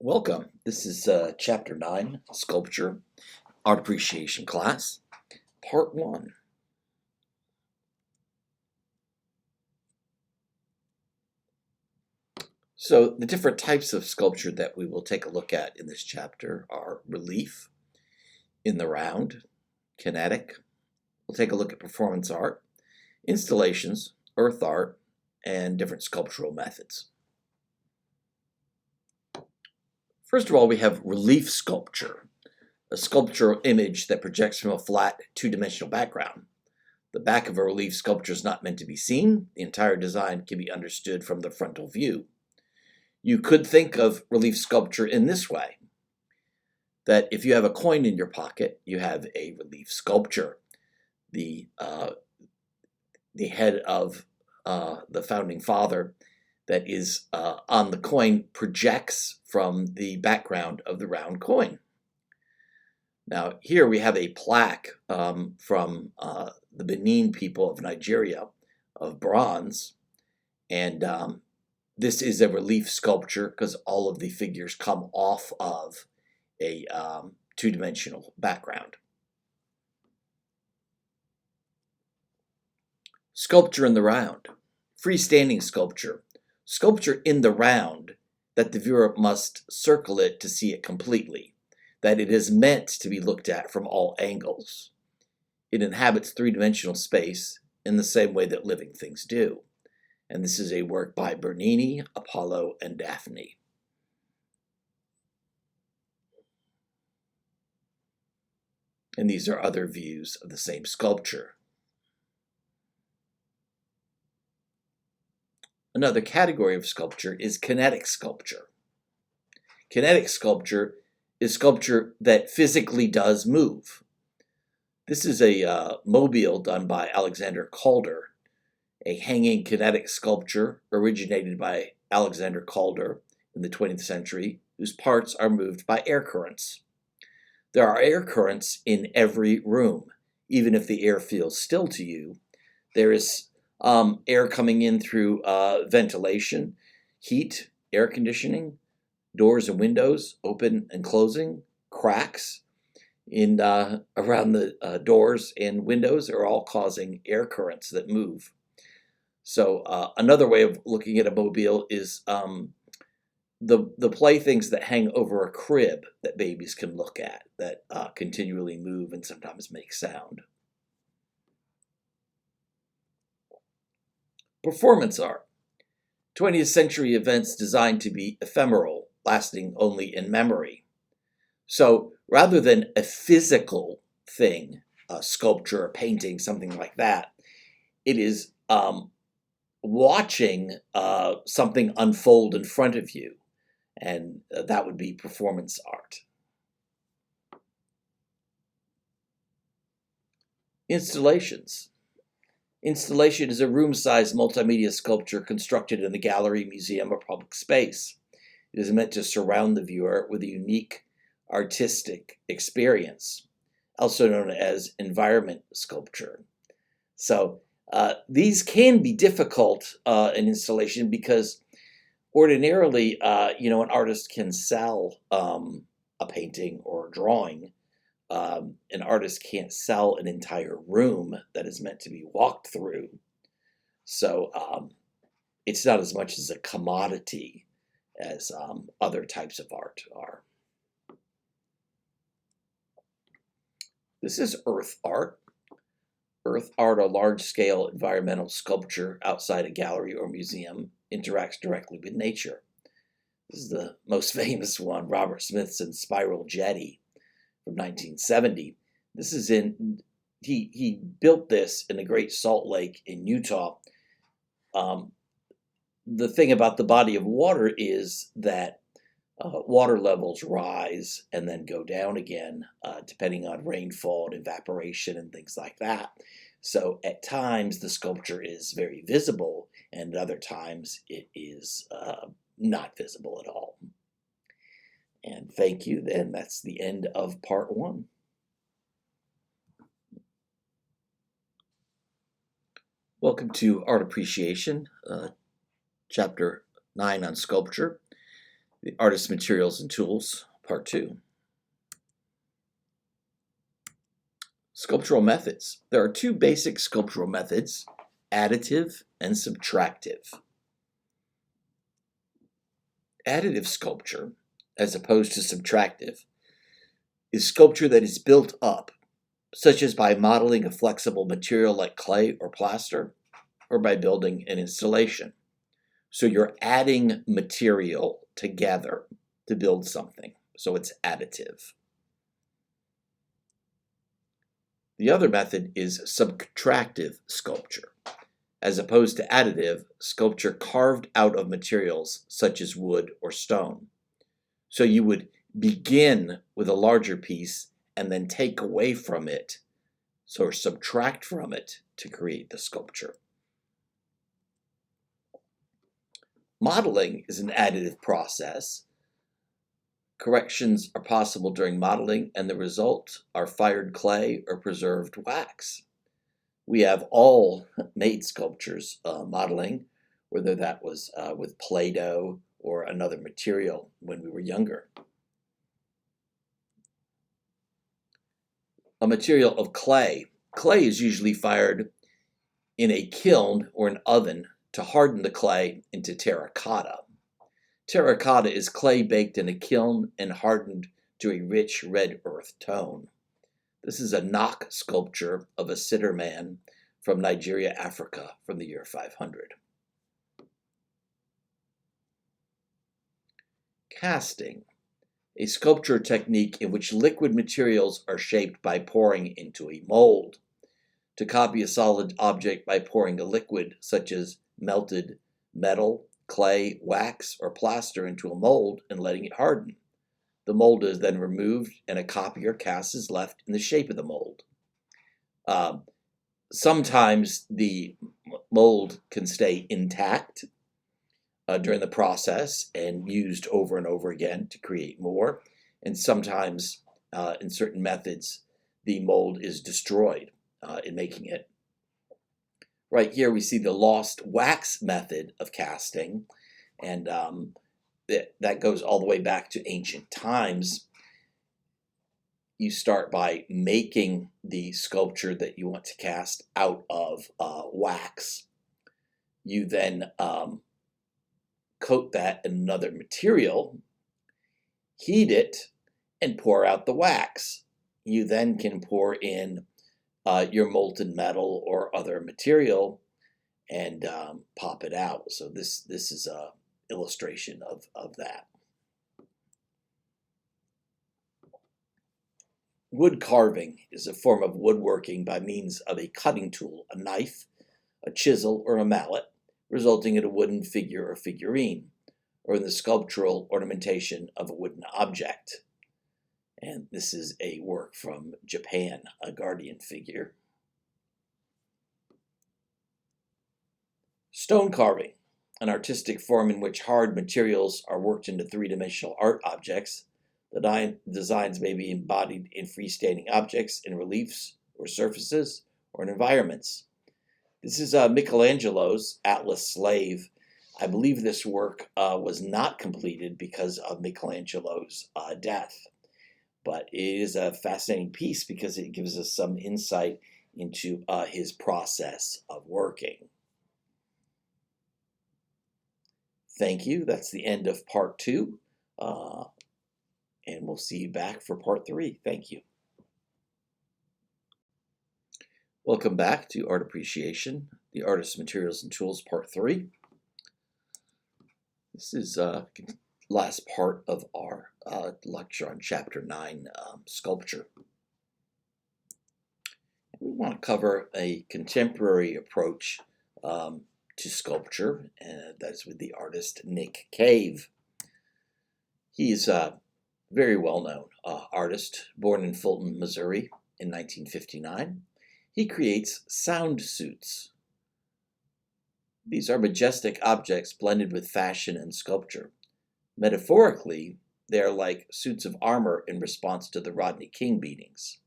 Welcome. This is Chapter 9, Sculpture, Art Appreciation class, Part 1. So the different types of sculpture that we will take a look at in this chapter are relief, in the round, kinetic. We'll take a look at performance art, installations, earth art, and different sculptural methods. First of all, we have relief sculpture, a sculptural image that projects from a flat, two-dimensional background. The back of a relief sculpture is not meant to be seen. The entire design can be understood from the frontal view. You could think of relief sculpture in this way, that if you have a coin in your pocket, you have a relief sculpture. The head of the founding father that is on the coin projects from the background of the round coin. Now, here we have a plaque from the Benin people of Nigeria of bronze, and this is a relief sculpture because all of the figures come off of a two-dimensional background. Sculpture in the round, freestanding sculpture, sculpture in the round that the viewer must circle it to see it completely, that it is meant to be looked at from all angles. It inhabits three-dimensional space in the same way that living things do. And this is a work by Bernini, Apollo, and Daphne. And these are other views of the same sculpture. Another category of sculpture is kinetic sculpture. Kinetic sculpture is sculpture that physically does move. This is a mobile done by Alexander Calder, a hanging kinetic sculpture originated by Alexander Calder in the 20th century, whose parts are moved by air currents. There are air currents in every room. Even if the air feels still to you, there is air coming in through ventilation, heat, air conditioning, doors and windows open and closing, cracks in around the doors and windows are all causing air currents that move. So another way of looking at a mobile is the playthings that hang over a crib that babies can look at that continually move and sometimes make sound. Performance art. 20th century events designed to be ephemeral, lasting only in memory. So rather than a physical thing, a sculpture, a painting, something like that, it is watching something unfold in front of you, and that would be performance art. Installations. Installation is a room-sized multimedia sculpture constructed in a gallery, museum, or public space. It is meant to surround the viewer with a unique artistic experience, also known as environment sculpture. So these can be difficult in installation because ordinarily, an artist can sell a painting or a drawing. An artist can't sell an entire room that is meant to be walked through. So it's not as much as a commodity as other types of art are. This is earth art. Earth art, a large-scale environmental sculpture outside a gallery or museum, interacts directly with nature. This is the most famous one, Robert Smithson's Spiral Jetty from 1970. This is he built this in the Great Salt Lake in Utah. The thing about the body of water is that water levels rise and then go down again, depending on rainfall and evaporation and things like that. So at times the sculpture is very visible, and at other times it is not visible at all. And thank you, then. That's the end of part 1. Welcome to Art Appreciation, Chapter 9 on Sculpture. The Artist Materials and Tools, Part 2. Sculptural methods. There are two basic sculptural methods, additive and subtractive. Additive sculpture, as opposed to subtractive, is sculpture that is built up, such as by modeling a flexible material like clay or plaster, or by building an installation. So you're adding material together to build something. So it's additive. The other method is subtractive sculpture. As opposed to additive, sculpture carved out of materials such as wood or stone. So you would begin with a larger piece and then take away from it, so subtract from it to create the sculpture. Modeling is an additive process. Corrections are possible during modeling, and the result are fired clay or preserved wax. We have all made sculptures modeling, whether that was with Play-Doh or another material when we were younger. A material of clay. Clay is usually fired in a kiln or an oven to harden the clay into terracotta. Terracotta is clay baked in a kiln and hardened to a rich red earth tone. This is a knock sculpture of a sitter man from Nigeria, Africa, from the year 500. Casting, a sculpture technique in which liquid materials are shaped by pouring into a mold. To copy a solid object by pouring a liquid, such as melted metal, clay, wax, or plaster into a mold and letting it harden. The mold is then removed and a copy or cast is left in the shape of the mold. Sometimes the mold can stay intact during the process and used over and over again to create more. And sometimes, in certain methods, the mold is destroyed in making it. Right here we see the lost wax method of casting, and that goes all the way back to ancient times. You start by making the sculpture that you want to cast out of wax. You then coat that in another material, heat it, and pour out the wax. You then can pour in your molten metal or other material and pop it out. So this is a illustration of that. Wood carving is a form of woodworking by means of a cutting tool, a knife, a chisel, or a mallet, resulting in a wooden figure or figurine, or in the sculptural ornamentation of a wooden object. And this is a work from Japan, a guardian figure. Stone carving, an artistic form in which hard materials are worked into three-dimensional art objects. The designs may be embodied in freestanding objects, in reliefs or surfaces, or in environments. This is Michelangelo's Atlas Slave. I believe this work was not completed because of Michelangelo's death. But it is a fascinating piece because it gives us some insight into his process of working. Thank you. That's the end of part 2. And we'll see you back for part 3. Thank you. Welcome back to Art Appreciation, the Artist Materials and Tools, part 3. This is the last part of our lecture on Chapter 9, Sculpture. We want to cover a contemporary approach to sculpture, and that's with the artist Nick Cave. He's a very well-known artist, born in Fulton, Missouri in 1959. He creates sound suits. These are majestic objects blended with fashion and sculpture. Metaphorically, they are like suits of armor in response to the Rodney King beatings.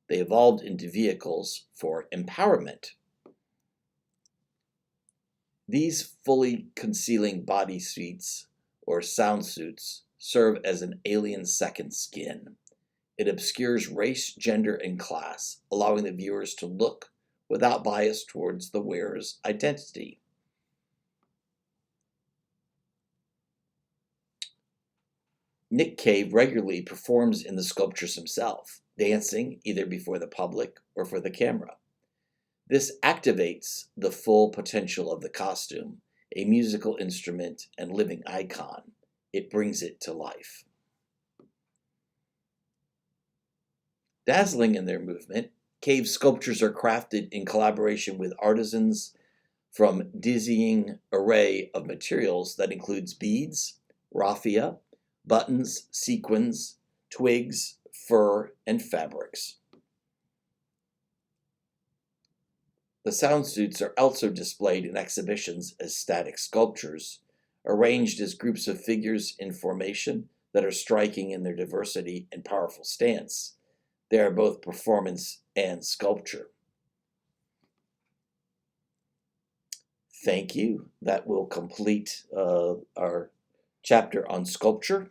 They evolved into vehicles for empowerment. These fully concealing body suits or sound suits serve as an alien second skin. It obscures race, gender, and class, allowing the viewers to look without bias towards the wearer's identity. Nick Cave regularly performs in the sculptures himself, dancing either before the public or for the camera. This activates the full potential of the costume, a musical instrument and living icon. It brings it to life. Dazzling in their movement, Cave's sculptures are crafted in collaboration with artisans from dizzying array of materials that includes beads, raffia, buttons, sequins, twigs, fur, and fabrics. The sound suits are also displayed in exhibitions as static sculptures, arranged as groups of figures in formation that are striking in their diversity and powerful stance. They are both performance and sculpture. Thank you. That will complete our chapter on sculpture.